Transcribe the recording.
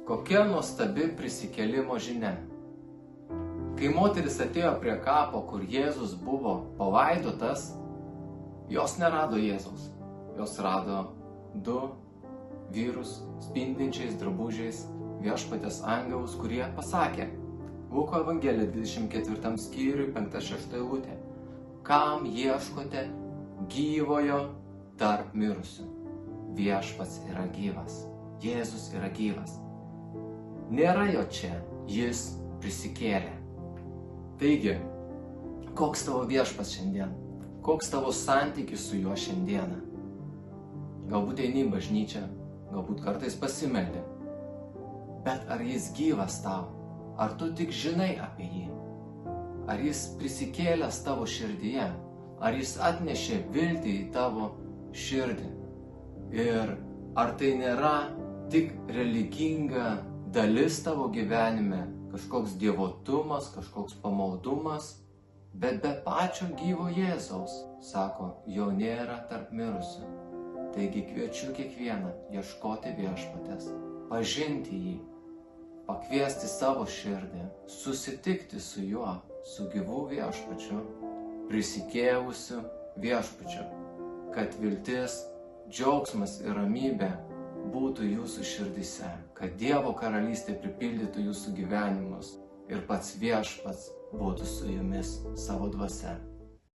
Kokia nuostabi prisikėlimo žinia. Kai moteris atėjo prie kapo, kur Jėzus buvo palaidotas, jos nerado Jėzaus. Jos rado du vyrus spindinčiais drabužiais, viešpaties angelus, kurie pasakė, Luko Evangelija 24 skyriui 5-6 eilutė, kam ieškote gyvojo tarp mirusių? Viešpats yra gyvas, Jėzus yra gyvas. Nėra jo čia, jis prisikėlė. Taigi, koks tavo viešpats šiandien? Koks tavo santykis su juo šiandieną? Galbūt eini į bažnyčią, galbūt kartais pasimeldi. Bet ar jis gyvas tau? Ar tu tik žinai apie jį? Ar jis prisikėlęs tavo širdyje? Ar jis atnešė viltį į tavo širdį? Ir ar tai nėra tik religinga dalis tavo gyvenime, kažkoks dievotumas, kažkoks pamaldumas, bet be pačio gyvo Jėzaus, sako, jo nėra tarp mirusių. Taigi kviečiu kiekvieną ieškoti viešpatės, pažinti jį, pakviesti savo širdį, susitikti su juo, su gyvu viešpačiu, prisikėlusiu viešpačiu, kad viltis, džiaugsmas ir ramybė būtų jūsų širdyse, kad Dievo karalystė pripildytų jūsų gyvenimus ir pats viešpats būtų su jumis savo dvasia.